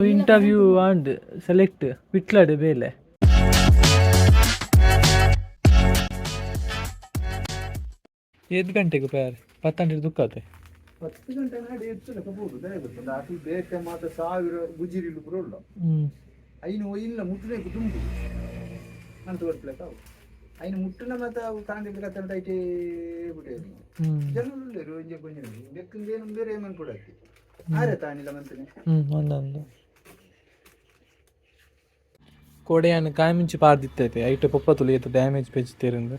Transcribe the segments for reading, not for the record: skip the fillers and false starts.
Interview and select ವಿಟ್ಲಾಡ್ ಬೇಲೆ ಎದ್ದು ಗಂಟೆಗೆ ಪ್ಯಾರ್ 10 ಗಂಟೆ ದುಃಖತೆ 10 ಗಂಟೆ ನಾಡಿ ಎತ್ತಲಕಬಹುದು ದಯವಿಟ್ಟು ಅತಿ ಬೇಕೆ ಮಾತ್ರ 1000 ಗುಜಿರಿಲು ಬರೋಲ್ಲ ಐನು ಇಲ್ಲ ಮುಟ್ಟನೆ ತುಂಬು ಅಂತ ಬರ್ಪ್ಲೇಕ ಐನು ಮುಟ್ಟನ ಮತ್ತೆ ಅವು ಕಾಂಡಿಲ್ ಕತ್ತನ ಟೈಟೇ ಬಿಟ್ಟೆ ಜನರು ರೋಂಜೆ ಕೊಂಜೆ ಬೆಕ್ಕಂಗೆ ಏನು ಬೇರೆ ಏಮನ್ ಕೊಡಕ್ಕೆ ಆರೆ ತಾನಿಲ್ಲ ಮಂತನೆ ಒಂದೊಂದು ಕೋಡೆಯನ್ನು ಕಾಯಮಿಂಚಿ ಪಾರ್ದಿತ್ತೈತೆ ಐಟೆ ಪೊಪ್ಪ ತುಳಿಯತ್ತು ಡ್ಯಾಮೇಜ್ ಪೇಜ್ತಿರಂದು.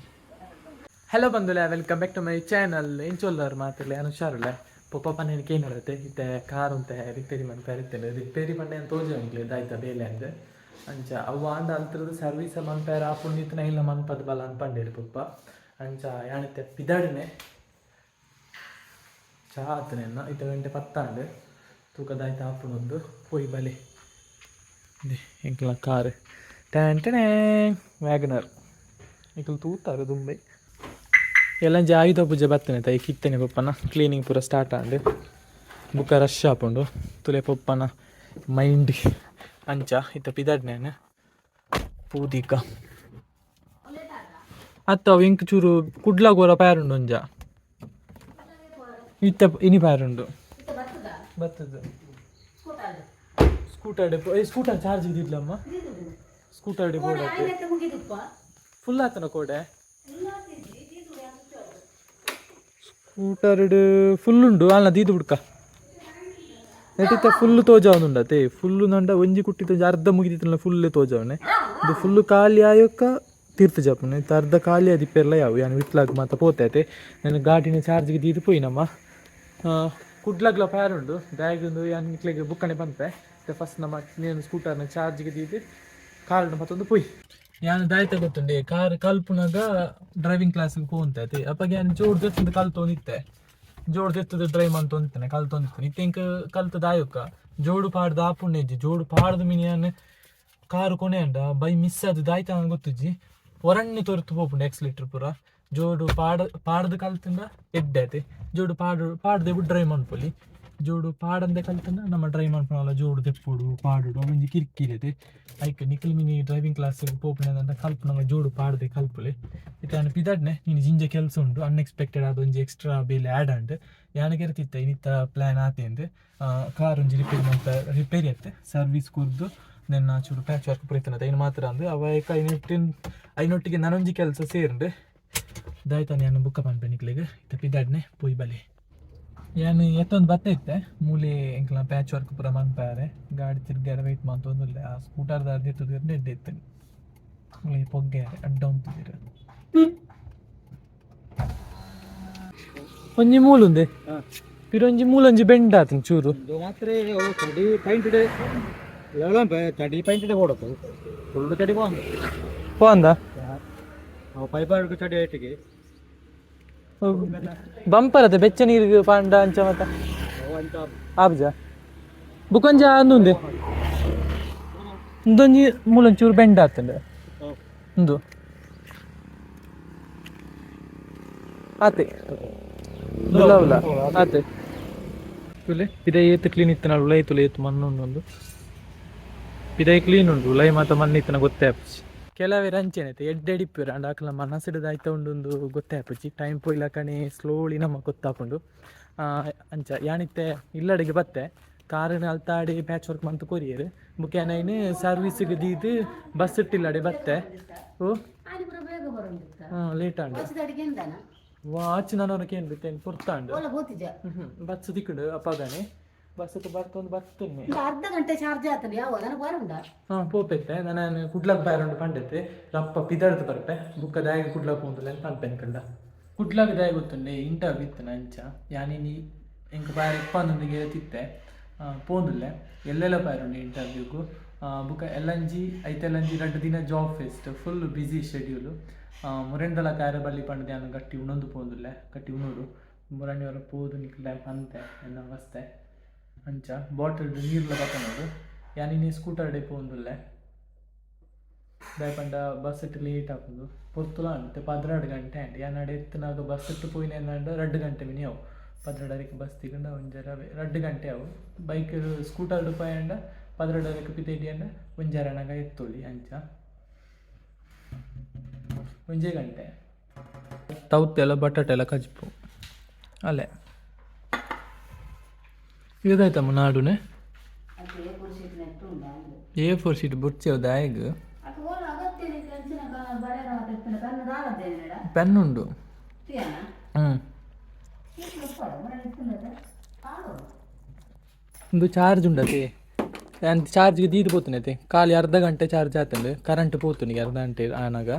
ಹಲೋ ಬಂದುಲೆ, welcome back to my channel. ಎಂಚೊಲ್ಲರು ಮಾತಿರಲಿ ಅನುಷಾರಲ್ಲ ಪೊಪ್ಪ ಪನ್ನೇನಕ್ಕೆ ಏನು ಹೇಳುತ್ತೆ ಇತ್ತೆ ಕಾರು ಅಂತ ರಿಪೇರಿ ಮಾಡಿ ಪೇರಿತ್ತೇನೆ ರಿಪೇರಿ ಪಣ್ಣೆ ಅಂತ ತೋಜಂಗ್ಲಿ ಇದಾಯ್ತಾ ಬೇಲೆ ಅಂದೆ ಅಂಚ ಅವು ಆಂಡ ಅಂತರದ್ದು ಸರ್ವೀಸ್ ಮನ್ಪೇರ ಆ ಪುಣ್ಯತನ ಇಲ್ಲ ಮನ್ಪದ ಬಲ ಅನ್ಪಂಡೇರಿ ಪೊಪ್ಪ ಅಂಚ ಯಾಣಿತ್ತೆ ಪಿದಾಡಿನೇ ಚಹಾ ಆತನೇನ 8 ಗಂಟೆ 10 ತೂಕದಾಯ್ತು ಆಪುಣೊಂದು ಪೋಯ್ ಬಲೆ ಎಂಕ್ಲ ಕಾರ್ ಟೆಂಟನೇ ವ್ಯಾಗನರ್ ಎಂಕ್ಲು ತೂತಾರೆ ದುಂಬೈ ಎಲ್ಲಂಜಿ ಆಯುಧ ಪೂಜೆ ಬರ್ತೇನೆ ತಾಯಿ ಕಿತ್ತೇನೆ ಪಪ್ಪನ ಕ್ಲೀನಿಂಗ್ ಪೂರ ಸ್ಟಾರ್ಟ್ ಆಂಡು ಬುಕ್ಕ ರಶ್ ಹಾಕೊಂಡು ತುಲೆ ಪಪ್ಪನ ಮೈಂಡ್ ಅಂಚ ಇತ್ತ ಪಿದಾಡ್ನೇನೆ ಪೂದಿಕ ಅತ್ತ ಇಂಕ್ ಚೂರು ಕುಡ್ಲಾಗೋರ ಪ್ಯಾರುಂಡು ಒಂಜ ಇತ್ತ ಇನಿ ಪ್ಯಾರುಂಡು ಬರ್ತದ ಸ್ಕೂಟರ್ ಚಾರ್ಜ್ ಇದ್ದಿದ್ಲಮ್ಮ ಸ್ಕೂಟರ್ ಬೋರ್ಡ್ ಫುಲ್ ಆತನ ಕೋಡೆ ಸ್ಕೂಟರ್ ಫುಲ್ ಉಂಡು ಅಲ್ಲ ದೀದು ಬಿಡ್ಕ ನೆಟ್ಟಿತ್ತ ಫುಲ್ ತೋಜಾವನುಂಡತೆ ಫುಲ್ಲು ನಂಡ ಒಂಜಿ ಕುಟ್ಟಿತ್ತು ಅರ್ಧ ಮುಗಿದಿತ್ತಲ್ಲ ಫುಲ್ ತೋಜಾವನೆ ಇದು ಫುಲ್ಲು ಖಾಲಿ ಆಯೋಕ್ಕ ತೀರ್ಥ ಜಾಪನೆ ಇತ್ತು ಅರ್ಧ ಖಾಲಿ ಆದಿಪ್ಪೆಲ್ಲ ಯಾವ ಯಾನು ವಿಟ್ಲಾಗ ಮಾತ ಪೋತೈತೆ ನಾನು ಗಾಡಿನ ಚಾರ್ಜ್ಗೆ ದೀದು ಪೋಯಿ ನಮ್ಮ ಕುಡ್ಲಾಗ್ಲ ಪ್ಯಾರ್ ಉಂಡು ಬ್ಯಾಗಿಂದು ಯಾನು ಇಟ್ಲಿಗೆ ಬುಕ್ಕಣೆ ಬಂತೆ ಫಸ್ಟ್ ನಮ್ಮ ನೀನು ಸ್ಕೂಟರ್ನ ಚಾರ್ಜ್ಗೆ ದೀದು ಕಾರ್ನ ಮತ್ತೊಂದು ಪೋಯ್ ಯಾನು ದಾಯ್ತ ಗೊತ್ತುಂಡೆ ಕಾರ್ ಕಲ್ಪುನಾಗ ಡ್ರೈವಿಂಗ್ ಕ್ಲಾಸಿಗೆ ಹೋಗ್ತೈತೆ ಅಪ್ಪಾಗ ಯಾನು ಜೋಡ್ ಜೊತ್ತಿಂದ ಕಲ್ತೊಂದಿತ್ತೆ ಜೋಡ್ ಜೊತ್ತದ ಡ್ರೈವ್ ಅಂತ ತೊಂದಿತ್ತೇನೆ ಕಲ್ತೊಂದಿತ್ತೇನೆ ಇತ್ತೆಂಕ ಕಲ್ತದ ಆಯೋಕ್ಕ ಜೋಡು ಪಾಡ್ದು ಆಪುಣ್ಯಜ್ಜಿ ಜೋಡು ಪಾಡ್ದು ಮಿನಿಯನ್ ಕಾರು ಕೊನೆ ಅಂಡ ಬೈ ಮಿಸ್ ಅದು ದಾಯ್ತ ನಂಗೆ ಗೊತ್ತಜ್ಜಿ ಹೊರಣ್ಣೆ ತೋರ್ತು ಹೋಗ್ಪುಂಡು ಎಕ್ಸ್ಲೀಟ್ರ್ ಪೂರ ಜೋಡು ಪಾಡ್ದು ಕಲ್ತಂಡ ಎಡ್ಡೈತೆ ಜೋಡು ಪಾಡ್ದೆ ಬಿಟ್ಟು ಡ್ರೈವ್ ಮಾಡ್ಪೊಲಿ ಜೋಡು ಪಾಡಂದೆ ಕಲ್ತಂಡ ನಮ್ಮ ಡ್ರೈವ್ ಮಾಡ್ಕೊಳಲ್ಲ ಜೋಡು ತೆಪ್ಪೋಡು ಪಾಡುಡು ಒಂಜಿ ಕಿರಿಕಿರೈತೆ ಐಕೆ ನಿಖಿಲ್ ಮಿನಿ ಡ್ರೈವಿಂಗ್ ಕ್ಲಾಸಿಗೆ ಪೋಪುಣಂತ ಕಲ್ಪ ನಂಗೆ ಜೋಡು ಪಾಡ್ದೆ ಕಲ್ಪಲೆ ಇತ್ತು ನಾನು ಪಿದಾಡ್ನೆ ನೀನು ಜಿಂಜೆ ಕೆಲಸ ಉಂಟು ಅನ್ಎಕ್ಸ್ಪೆಕ್ಟೆಡ್ ಆದ ಒಂಜಿ ಎಕ್ಸ್ಟ್ರಾ ಬೇಲೆ ಆ್ಯಡ್ ಅಂಡ್ ಯಾನಗೆ ಇರ್ತಿತ್ತ ಇನ್ನಿತ್ತ ಪ್ಲ್ಯಾನ್ ಆತೆ ಅಂದೆ ಕಾರ್ ಒಂಜಿ ರಿಪೇರಿ ಆಯ್ತೆ ಸರ್ವೀಸ್ ಕುರ್ದು ನನ್ನ ಚೂರು ಪ್ಯಾಚ್ ವರ್ಕ್ ಪುರಿತನದ ಇನ್ನು ಮಾತ್ರ ಅಂದು ಅವಕ್ಕೆ ಐನೊಟ್ಟಿಗೆ ನಾನೊಂಜಿ ಕೆಲಸ ಸೇರಂಡು ದಾಯ್ತಾನೆ ನಾನು ಬುಕ್ಕ ಪನ್ಪೆ ನಿಕ್ಲಿಗೆ ಇತ್ತ ಪಿದಾಡ್ನೆ ಪೋಯ್ ಬಲೆ ಏನು ಎತ್ತೊಂದು ಬತ್ತೈತೆ ಮೂಲೆ ಎಂಕ್ಲ ಪ್ಯಾಚ್ ವರ್ಕ್ ಪೂರ ಮನ್ಪಾರೆ ಗಾಡಿ ತಿರ್ಗಾರ ವೆಯ್ಟ್ ಮಾಡ್ತೊಂದಿಲ್ಲ ಆ ಸ್ಕೂಟರ್ದಾರ್ದು ಎತ್ತದಿರ ಎಡ್ಡೆ ಎತ್ತೇನೆ ಮೂಲೆ ಪೊಗ್ಗ್ಯಾರೆ ಅಡ್ಡ ಉಂತಿದ್ದೀರ ಒಂಜಿ ಮೂಲುಂದೆ ಪಿರೊಂಜಿ ಮೂಲೊಂಜಿ ಬೆಂಡ್ ಆತನ ಚೂರು ಮಾತ್ರ ತಡಿ ಪೈಂಟ್ ತಡಿ ಪೈಂಟ್ ಕೊಡತ್ತು ಫುಲ್ ತಡಿ ಪೋಂದ ಪೈಪರ್ ತಡಿ ಐಟಿಗೆ ಬಂಪರ್ ಅದ ಬೆಚ್ಚ ನೀರಿಗೆ ಪಾಂಡ ಅಂಚ ಮತ್ತ ಆಬ್ಜ ಬುಕೊಂಜ ಅಂದುಂದೆ ಒಂದೊಂಜಿ ಮೂಲಂಚೂರು ಬೆಂಡ್ ಆತಂಡ ಒಂದು ಆತೆ ಉಲ್ಲ ಆತೆ ತುಲೆ ಪಿದೈ ಏತು ಕ್ಲೀನ್ ಇತ್ತು ನಾನು ಉಲೈ ತುಲೆ ಏತು ಮಣ್ಣೊಂದೊಂದು ಪಿದೈ ಕ್ಲೀನ್ ಉಂಟು ಉಲೈ ಮಾತ ಮಣ್ಣಿತ್ತನ ಗೊತ್ತೇ ಆಪಚ್ಚಿ ಕೆಲವೇ ರಂಚೆನೈತೆ ಎಡ್ಡೆಡಿಪ್ಪು ಅಂಡ್ ಆಕಲ ಮನಸಿಡದಾಯ್ತ ಉಂಡೊಂದು ಗೊತ್ತೇ ಆಪಚ್ಚಿ ಟೈಮ್ ಪೋಯ್ಲ ಕಣೆ ಸ್ಲೋಲಿ ನಮ್ಮ ಗೊತ್ತಾಕೊಂಡು ಅಂಚ ಯಾಣಿತ್ತೆ ಇಲ್ಲಡೆಗೆ ಬತ್ತೆ ಕಾರಿನ ಅಲ್ತಾಡಿ ಪ್ಯಾಚ್ ವರ್ಕ್ ಮಂತ್ ಕೊರಿಯರ್ ಮುಖ್ಯನೈನು ಸರ್ವೀಸಿಗೆ ದೀದು ಬಸ್ ಇಟ್ಟಿಲ್ಲಡೆ ಬತ್ತೆ ಓ ಲೇಟ್ ಆಂಡು ವಾಚ್ ನನವರಕ್ಕೆ ಏನು ಬಿತ್ತೇನೆ ಪುರ್ತಾಂಡು ಬಸ್ ದಿಕ್ಕುಂಡು ಅಪ್ಪಗಾನೆ ಬಸ್ ಬರ್ತೊಂದು ಬರ್ತೇನೆ ಅರ್ಧ ಗಂಟೆ ಚಾರ್ಜ್ ಆಗ್ತದೆ ಯಾವ ನನಗೆ ಬರುಂಡ ಪೋಪೈತೆ ನಾನು ಕುಡ್ಲಾಗ ಬಾಯರಂಡು ಪಂಡೈತೆ ರಪ್ಪ ಪಿದಾಡ್ದು ಬರ್ಪೆ ಬುಕ್ಕ ದಾಯಿಗೆ ಕುಡ್ಲಾಗ ಹೋಗುದಿಲ್ಲ ಪನ್ಪೆನ್ ಕಂಡ ಕುಡ್ಲಾಗ ದಾಯಿ ಗೊತ್ತುಂಡೆ ಇಂಟರ್ವ್ಯೂ ಇತ್ತು ಅಂಚ ಯಾನಿನಿ ಎಂಕ ಬಾಯರ್ ಇಪ್ಪಂದೊಂದಿಗೆ ತಿತ್ತೆ ಪೋಂದುಲ್ಲೆ ಎಲ್ಲೆಲ್ಲ ಬಾಯರುಂಡೆ ಇಂಟರ್ವ್ಯೂಗೂ ಬುಕ್ಕ ಎಲ್ಲಂಜಿ ಐತೆಲ್ಲಂಜಿ 2 ದಿನ job fest full busy schedule ಮುರೆಂಡಲ ಕಾರ್ಯ ಬಳ್ಳಿ ಪಂಡ ಧ್ಯಾನ ಗಟ್ಟಿ ಉಣೊಂದು ಪೋಂದುಲ್ಲೆ ಗಟ್ಟಿ ಉಣೋಡು ಮುರಣಿಯವರ ಪೋದು ನಿಕ್ಲ ಪಂತೆ ಎಲ್ಲ ಅವಸ್ಥೆ ಅಂಚ ಬಾಟಲ್ ನೀರ್ಲ ಬತ್ತನೋಡು ಯಾನಿನಿ ಸ್ಕೂಟರ್ ಡೇ ಪೋಂದುಲ್ಲೆ ದಯಪಂಡ ಬಸ್ ಇಟ್ಟು ಲೇಟ್ ಹಾಕೋದು ಪೊರ್ತುಲ ಅಂತೆ 12 ಗಂಟೆ ಅಂಡ್ ಯಾನಡೆ ಎತ್ತನಾಗ ಬಸ್ ಇಟ್ಟು ಪೋಯಿನ 2 ಗಂಟೆ ಮಿನಿ ಅವು 12 ಬಸ್ ತಿಗೊಂಡ ಒಂಜರ 2 ಗಂಟೆ ಅವು ಬೈಕ್ ಸ್ಕೂಟರ್ ರೂಪಾಯಿ ಅಂಡ ಪದರಡಕ್ಕೆ ಪಿತೇಟಿ ಅಂಡ ಒಂಜಾರನಗ ಎತ್ತೊಳಿ ಅಂಚ ಒಂಜೇ ಗಂಟೆ ತೌತೆಲ್ಲ ಬಟಾಟೆ ಎಲ್ಲ ಕಜ್ಪು ಅಲ್ಲೇ ಇದಾಯ್ತಮ್ಮ ನಾಡುನೆ A4 ಶೀಟ್ ಬುಡ್ಚೇವ್ದು ಆಯ್ಗ ಪೆನ್ ಉಂಡು ಒಂದು ಚಾರ್ಜ್ ಉಂಡತೆ ಅಂತ ಚಾರ್ಜ್ಗೆ ದೀದು ಪೋತುನೈತೆ ಖಾಲಿ ಅರ್ಧ ಗಂಟೆ ಚಾರ್ಜ್ ಆತಂಡು ಕರೆಂಟ್ ಪೋತುನಿಗೆ ಅರ್ಧ ಗಂಟೆ ಆನಾಗ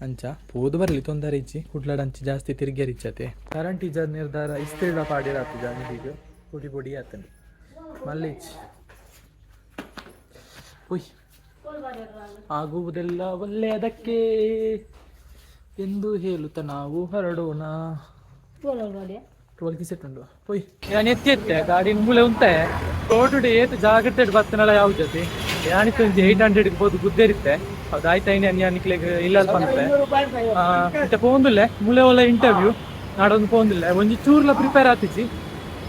ಅಂಚ ಪೋದು ಬರಲಿ ತೊಂದರೆ ಇಜ್ಜಿ ಕುಡ್ಲಾಡ ಅಂಚಿ ಜಾಸ್ತಿ ತಿರುಗೇರಿಚ್ಚತೆ ಕರೆಂಟ್ ಇಜ್ಜ ನಿರ್ಧಾರ ಇಸ್ತಿಡ ಪಾಡಿರಾತು ಜಾನಿಗೆ ಪುಡಿ ಪುಡಿ ಆತಂಡು ಮಲ್ಲಿಚ್ ಉಯ್ ಆಗುವುದೆಲ್ಲ ಒಳ್ಳೆಯದಕ್ಕೆ ಎಂದು ಹೇಳುತ್ತಾ ನಾವು ಹೊರಡೋಣ ಟೋಲ್ಕಿ ಸೆಟ್ ಉಂಡು ಪೊಯ್ ನಾನು ಎತ್ತೆ ಗಾಡಿ ಮೂಲೆ ಉಂಟೆ ರೋಡ್ ಏತು ಜಾಗ್ರತೆ ಬತ್ತನಲ್ಲ ಯಾವ ಜೊತೆ ಯಾನಿತ್ತು 800 ಬೋದು ಗುದ್ದೇರಿತ್ತೆ ಅದು ಆಯ್ತಾ ಯಾನಿಕ್ಲೆಗ್ ಇಲ್ಲ ಬಂದ್ರೆ ಮತ್ತೆ ಪೋಂದಿಲ್ಲ ಮೂಲೆ ಒಳ್ಳೆ ಇಂಟರ್ವ್ಯೂ ನಾಡೊಂದು ಪೋಂದಿಲ್ಲ ಒಂಜಿ ಚೂರ್ಲ ಪ್ರಿಪೇರ್ ಆತಿಜಿ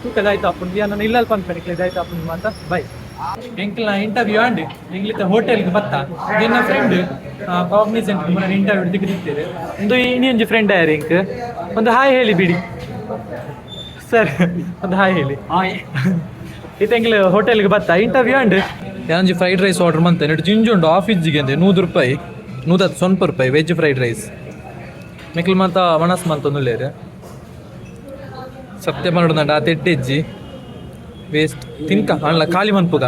ತೂಕದ ಆಯ್ತು ಅಪ್ಪನ ನಾನು ಇಲ್ಲ ಪಂಪನಿಕ್ಲೆ ಆಯ್ತು ಅಪ್ಪನ ಮಾತ ಬೈ ಎಂಕ್ಲ ಇಂಟರ್ವ್ಯೂ ಆಂಡಿ ಎಂಗ್ಲಿತ ಹೋಟೆಲ್ಗೆ ಬತ್ತ ನಿನ್ನ ಫ್ರೆಂಡ್ ಕಾಗ್ನಿಸೆಂಟ್ ನಾನು ಇಂಟರ್ವ್ಯೂ ತೆಗೆದಿದ್ದೇವೆ ಒಂದು ಇನ್ನೊಂದು ಫ್ರೆಂಡ್ ಯಾರು ಇಂಕ್ ಒಂದು ಹಾಯ್ ಹೇಳಿ ಬಿಡಿ ಸರ್ ಒಂದು ಹಾಯ್ ಹೇಳಿ ಇತ್ತಂಗ್ಲ ಹೋಟೆಲ್ಗೆ ಬತ್ತ ಇಂಟರ್ವ್ಯೂ ಅಂಡ್ ಏನೊಂಜಿ ಫ್ರೈಡ್ ರೈಸ್ ಆರ್ಡರ್ ಮಂತೆ ನೆಟ್ಟು ಜಿಂಜುಂಡು ಆಫೀಸ್ಗೆ ಅಂದೆ 100 ರೂಪಾಯಿ 110 ರೂಪಾಯಿ ವೆಜ್ ಫ್ರೈಡ್ ರೈಸ್ ಮಿಕ್ಲು ಮಾತ ಮನಸ್ ಮಂತೊಂದುಲ್ಲೇರು ಸತ್ಯ ಮಾಡೋದಂಡ ಆ ತೆಟ್ಟೆಜ್ಜಿ ವೇಸ್ಟ್ ತಿನ್ಕ ಅಲ್ಲ ಖಾಲಿ ಮನ್ಪುಗ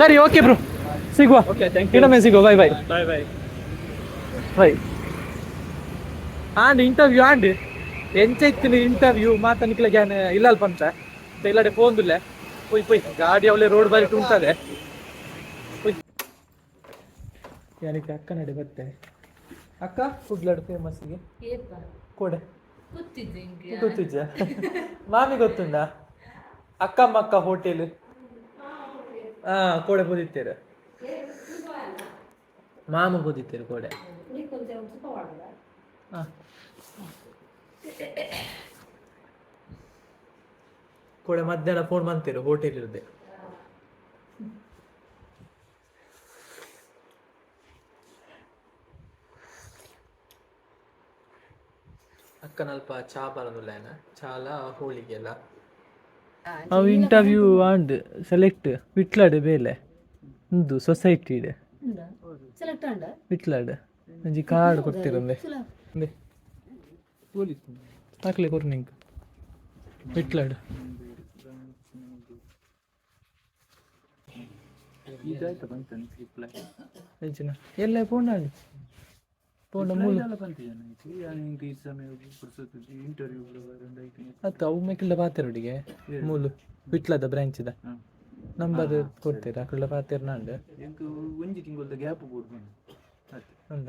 ಸರಿ ಓಕೆ ಬ್ರೋ ಸಿಗುವ ಇನ್ನೊಮ್ಮೆ ಸಿಗುವ bye bye bye bye bye and interview and ಎಂಚ ಇತ್ತಿನ ಇಂಟರ್ವ್ಯೂ ಮಾತನಿಕ್ಲ ಗ್ಯಾನ್ ಇಲ್ಲ ಪಂತ ಇಲ್ಲಡೆ ಫೋನ್ದುಲ್ಲೆ ಪೊಯ್ ಪೊಯ್ ಗಾಡಿ ಅವಳೆ ರೋಡ್ ಬಾರಿ ಉಂಟದೆ ಪೊಯ್ ಯಾನಿಕ್ಕೆ ಅಕ್ಕ ನಡೆ ಬತ್ತೆ ಅಕ್ಕ ಕುಡ್ಲಾಡು ಫೇಮಸ್ಗೆ ಕೊಡೆ ಗೊತ್ತಿದ್ದ ಮಾಮಿ ಗೊತ್ತುಂಡ ಅಕ್ಕಮ್ಮಕ್ಕ ಹೋಟೆಲ್ ಕೋಡೆ ಪೋದಿತ್ತೇರು ಮಾಮ ಪೋದಿತ್ತೇರು ಕೋಡೆ ಕೋಡೆ ಮಧ್ಯಾಹ್ನ ಫೋನ್ ಬಂತೇರು ಹೋಟೆಲ್ ಇರದೆ ಅಕ್ಕನಲ್ಪ ಚಾ ಬರೋದಿಲ್ಲ ಚಾಲ ಹೋಳಿಗೆಲ್ಲ ಅವು ಇಂಟರ್ವ್ಯೂ ಆಂಡ್ ಸೆಲೆಕ್ಟ್ ವಿಟ್ಲಾಡ್ ಬೇಲೆ ಒಂದು ಸೊಸೈಟಿ ಇದೆ ವಿಟ್ಲಾಡ್ ಒಂಜಿ ಕಾರ್ಡ್ ಕೊಡ್ತಿರಂದೆ ಹಾಕ್ಲೆ ಕೊರ್ನಿಂಗ್ ವಿಟ್ಲಾಡ್ ಎಲ್ಲ ಪೋಂಡ ಪೋಂಡ ಮೂಲ ಅತ್ತ ಅವು ಮೇಕಿಲ್ಲ ಪಾತೆರೊಡಿಗೆ ಮೂಲು ವಿಟ್ಲದ ಬ್ರಾಂಚ್ ದ ನಂಬರ್ ಕೊಡ್ತೀರ ಅಕಲ್ಲ ಪಾತೆರ ನಾಂಡು ಒಂಜಿ ತಿಂಗಳದ ಗ್ಯಾಪ್ ಕೊಡ್ಬೋದು ಅಂದ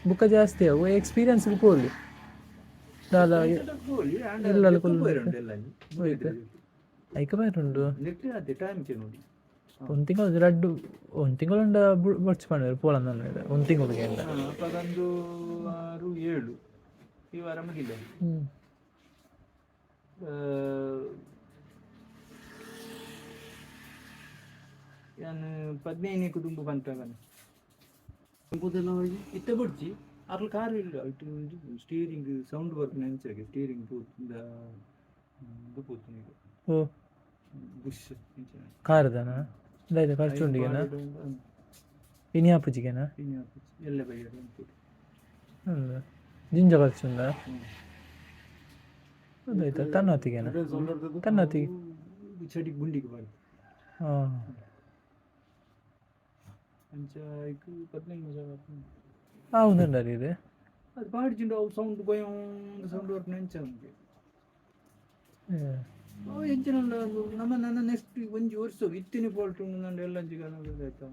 ಬುಕ್ಕ ಜಾಸ್ತಿ ಅವು ಎಕ್ಸ್ಪೀರಿಯನ್ಸ್ ಪೋಲಿ ಎಲ್ಲ ಐಕ ಬೈರುಂಡು ಒಂದು ತಿಂಗಳು ಒಂದು ತಿಂಗಳ ಬಡ್ಚ್ ಮಾಡಿದ್ರು ಪೋಲಂದ ಒಂದು ತಿಂಗಳಿಗೆ ಒಂದು 6-7 ಈ ವಾರ ಮುಗಿಲ್ಲ ನಾನು 15 ತುಂಬು ಬಂತಾಗನ ಇತ್ತ ಬಡ್ಜಿ ಅರ್ಲ ಕಾರ್ ಇಲ್ಲ ಇಟ್ಟು ಸ್ಟೀರಿಂಗ್ ಸೌಂಡ್ ವರ್ಕ್ ನೆನ್ಸಾಗೆ ಸ್ಟೀರಿಂಗ್ ಪೋತು ಓ ಬುಷ್ ಕಾರ್ದನ ಇದಾಯ್ತು ಖರ್ಚುಂಡಿಗೆನಾ ಇನಿಯಾಪುಜಿಗೆನಾ ಎಲ್ಲ ಬೈಯರ್ ಅಲ್ಲ ಜಿಂಜ ಖರ್ಚುಂಡ ಅದಾಯ್ತಾ ತನ್ನೊತ್ತಿಗೆನಾ ತನ್ನೊತ್ತಿಗೆ ಚಡಿ ಗುಂಡಿಗೆ ಬಾರಿ ಹಾಂ ಅಂಚ 15 అవునండి ఇది అది పాడిచిండు సౌండ్ భయం సౌండ్ వరకు ನೆಂಚಂಗೆ ಎಂಚಿನ ನನ್ನ ನೆಕ್ಸ್ಟ್ ಒಂಜಿ ವರ್ಷ ಇತ್ತಿನ ಫಾಲ್ಟ್ ಉಂಡು ನಂದು ಎಲ್ಲ ಆಯ್ತಾ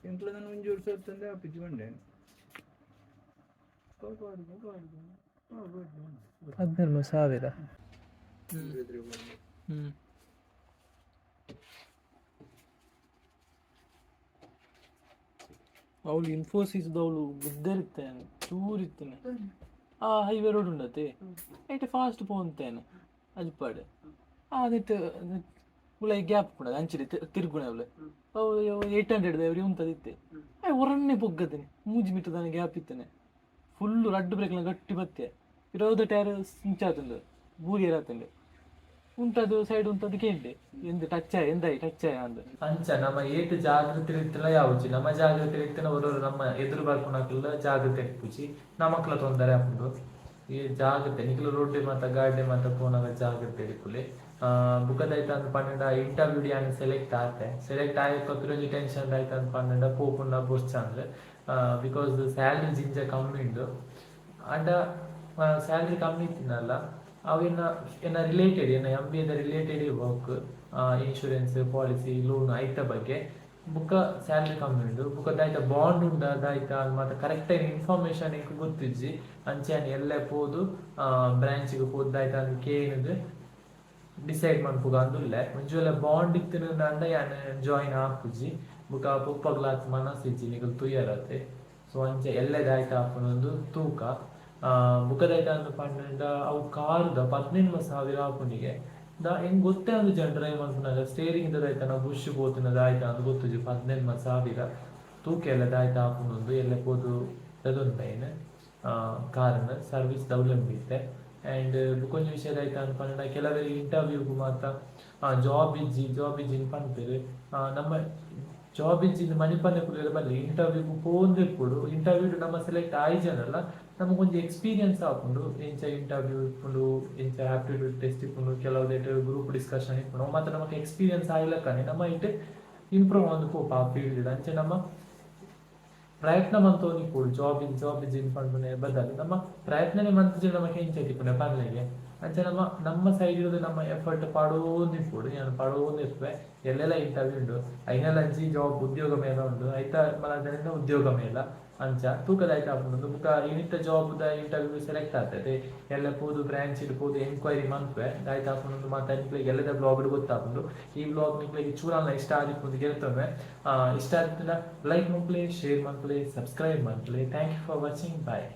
ಎಂಕ್ಲ ನಾನು ಒಂಜಿ ವರ್ಷ ತಂದೆ ಆ ಪಿಚ್ಚಿ ಬಂಡೆ 15,000 ಅವಳು ಇನ್ಫೋಸಿಸ್ದವಳು ಬಿದ್ದರಿತ್ತೇನೆ ಚೂರಿತ್ತೇನೆ ಆ ಹೈವೇ ರೋಡ್ ಉಂಡತೆ ಐಟೆ ಫಾಸ್ಟ್ ಪೋಂತೇನೆ ಅಜ್ಪಾಡು ಅದಿತ್ತು ಉಳ ಗ್ಯಾಪ್ ಕೂಡ ಅಂಚಿಡಿ ತಿರುಗುಣ ಅವಳು 800 ಎವ್ರಿ ಉಂತದಿತ್ತೆ ಒರನ್ನೇ ಪೊಗ್ಗದೇನೆ ಮೂಜಿ ಮಿಟ್ಟದಾನೆ ಗ್ಯಾಪ್ ಇತ್ತೇನೆ ಫುಲ್ಲು ರಡ್ಡು ಬ್ರೇಕ್ಲ ಗಟ್ಟಿ ಬತ್ತೆ ಇರೋದ ಟೈರ್ ಇಂಚಾತಂದು ಬೂರಿ ಇರತ್ತಂದು ಉಂಟದು ಸೈಡ್ ಉಂಟದು ಕೇಂಡೆ ಎಂದು ಟಚ್ ಎಂದಾಯಿ ಟಚ್ ಅಂದು ಅಂಚ ನಮ್ಮ ಏಟ್ ಜಾಗೃತಿ ಇರ್ತಿಲ್ಲ ಯಾವುಚಿ ನಮ್ಮ ಜಾಗೃತಿ ಇರ್ತಿನ ಒರೊರು ನಮ್ಮ ಎದುರು ಬರ್ಕೊಳಕ್ಕೆಲ್ಲ ಜಾಗೃತಿ ಇರ್ಪುಚಿ ನಮಕ್ಲ ತೊಂದರೆ ಹಾಕೊಂಡು ಈ ಜಾಗ್ರತೆ ನಿಖಲು ರೋಡ್ಡೆ ಮಾತ ಗಾಡ್ಡೆ ಮಾತ ಪೋನಾಗ ಜಾಗ್ರತೆ ಇರ್ಕುಲೆ ಬುಕ್ಕದಾಯ್ತು ಅಂತ ಪನ್ನಡ ಇಂಟರ್ವ್ಯೂ ಡಿಯಾನ್ ಸೆಲೆಕ್ಟ್ ಆಯಕ್ಕ ಪಿರೊಂಜಿ ಟೆನ್ಷನ್ ಆಯ್ತು ಅಂತ ಪನ್ನಡ ಪೋಪುಂಡ ಬೊರ್ಚಂದ್ರೆ ಬಿಕಾಸ್ ಸ್ಯಾಲ್ರಿ ಜಿಂಜ ಕಮ್ಮಿ ಉಂಡು ಅಂಡ ಸ್ಯಾಲ್ರಿ ಕಮ್ಮಿ ಇತ್ತಿನಲ್ಲ ಅವೇನ ಏನ ರಿಲೇಟೆಡ್ ಏನ MBA related work insurance policy loan ಐತ ಬಗ್ಗೆ ಬುಕ್ಕ ಸ್ಯಾಲ್ರಿ ಕಮ್ಮಿ ಉಂಡು ಬುಕ್ಕದಾಯ್ತ ಬಾಂಡ್ ಉಂಡದಾಯ್ತ ಮತ್ತೆ ಕರೆಕ್ಟ್ ಆಗಿ ಇನ್ಫಾರ್ಮೇಶನ್ ಈಗ ಗೊತ್ತಿಜ್ಜಿ ಅಂಚೆ ಎಲ್ಲೇ ಪೋದು ಬ್ರಾಂಚಿಗೆ ಪೋದಾಯ್ತ ಅಂತ ಕೇಳಿದ್ರೆ ಡಿಸೈಡ್ ಮಾಡ್ಪುಗ ಅಂದುಲ್ಲ ಮುಂಜಾನೆ ಬಾಂಡ್ ಇತ್ತಿನ ಅಂಡ ಯಾನ್ ಜಾಯಿನ್ ಹಾಕುಜಿ ಬುಕ್ಕ ಪುಪ್ಪಗ್ಲಾತ್ ಮನಸ್ಸಿಜ್ಜಿ ನಿಗಲ್ ತುಯ್ಯರತ್ತೆ ಸೊ ಅಂಚೆ ಎಲ್ಲದಾಯ್ತ ಹಾಕೊಂಡೊಂದು ತೂಕ ಬುಕ್ಕದಾಯ್ತ ಅಂತ ಪಂಡ ಅವು ಕಾರ್ದ 18,000 ಹಾಕೊಂಡಿಗೆ ಹೆಂಗ್ ಗೊತ್ತೇ ಒಂದು ಜನ ಡ್ರೈವ್ ಮಾಡ್ಕೊಂಡಾಗ ಸ್ಟೇರಿಂಗ್ ಇದ್ದದಾಯ್ತ ನಾವು ಬುಷ್ ಹೋತಿನದಾಯ್ತ ಅಂತ ಗೊತ್ತುಜಿ 18,000 ತೂಕ ಎಲ್ಲದಾಯ್ತ ಹಾಕೊಂಡೊಂದು ಎಲ್ಲ ಹೋದು ತದೊಂದು ಕಾರಣ ಸರ್ವಿಸ್ ದೌಲಂಬಿತ್ತೆ ಆ್ಯಂಡ್ ಬುಕ್ಕೊಂದು ವಿಷಯದಾಯ್ತ ಅಂತ ಪಂಡ ಕೆಲವರಿಗೆ ಇಂಟರ್ವ್ಯೂಗೂ ಮಾತ್ರ ಜಾಬ್ ಇಜ್ಜಿ ಪಂಪೇರು ನಮ್ಮ ಜಾಬ್ ಇಜ್ಜಿಂದ ಮಣಿಪನ್ನೆ ಕುಡಿಯೋದು ಬರಲಿ ಇಂಟರ್ವ್ಯೂಗೂ ಪೋಂದಿರ್ಕೊಡು ಇಂಟರ್ವ್ಯೂ ನಮ್ಮ ಸೆಲೆಕ್ಟ್ ಆಯ್ಜನಲ್ಲ ನಮಗೊಂದು ಎಕ್ಸ್ಪೀರಿಯನ್ಸ್ ಹಾಕೊಂಡು ಎಂಚ ಇಂಟರ್ವ್ಯೂ ಇಟ್ಕೊಂಡು ಎಂಚ ಆಪ್ಟಿಟ್ಯೂಡ್ ಟೆಸ್ಟ್ ಇಟ್ಕೊಂಡು ಕೆಲವು ಗ್ರೂಪ್ ಡಿಸ್ಕಷನ್ ಇಟ್ಕೊಂಡು ಮತ್ತು ನಮಗೆ ಎಕ್ಸ್ಪೀರಿಯನ್ಸ್ ಆಗ್ಲಕ್ಕನೆ ನಮ್ಮ ಇಟ್ಟು ಇಂಪ್ರೂವ್ ಒಂದು ಹೋಪ್ ಆ ಫೀಲ್ಡ್ ಅಂಚೆ ನಮ್ಮ ಪ್ರಯತ್ನ ಮಂತೋನಿ ಕೊಡು ಜಾಬ್ ಇನ್ ಪಂಡು ಬದಲು ನಮ್ಮ ಪ್ರಯತ್ನನೇ ಮಂತ್ರಿ ನಮಗೆ ಹೆಂಚೈತಿಪ್ಪುನೆ ಪರ್ಲೆಗೆ ಅಂಚೆ ನಮ್ಮ ಸೈಡ್ ಇರೋದು ನಮ್ಮ ಎಫರ್ಟ್ ಪಡೋದಿಪ್ಪುಡು ನಾನು ಪಡೋದಿರ್ಪೆ ಎಲ್ಲೆಲ್ಲ ಇಂಟರ್ವ್ಯೂ ಉಂಡು ಐನೆಲ್ಲ ಅಂಚಿ ಜಾಬ್ ಉದ್ಯೋಗ ಮೇಲ ಉಂಡು ಐತ ಮಲದಿಂದ ಉದ್ಯೋಗ ಮೇಲ ಅಂಚ ತೂಕದಾಯ್ತ ಹಾಕೊಂಡು ಬುಕ್ಕ ಇನಿತ್ತ ಜಾಬ್ದ ಇಂಟರ್ವ್ಯೂ ಸೆಲೆಕ್ಟ್ ಆಗ್ತದೆ ಎಲ್ಲ ಪೋದು ಬ್ರಾಂಚ್ ಇಡ್ಬೋದು ಎಂಕ್ವೈರಿ ಮಂತ್ವೆ ದಾಯ್ತ ಹಾಕೊಂಡು ಮತ್ತೆ ನಿಕ್ಲಿಗೆ ಎಲ್ಲದ ಬ್ಲಾಗ್ ಗೊತ್ತಾಕೊಂಡು ಈ ಬ್ಲಾಗ್ ನಿಕ್ಲಿಗೆ ಚೂರಲ್ಲ ಇಷ್ಟ ಆಗಿತ್ತು ಗೆಲ್ತವೆ ಇಷ್ಟ ಆಗ್ತಿಲ್ಲ ಲೈಕ್ ಮಾಡ್ಲಿ ಶೇರ್ ಮಾಡ್ಲಿ ಸಬ್ಸ್ಕ್ರೈಬ್ ಮಾಡ್ಲಿ thank you for watching bye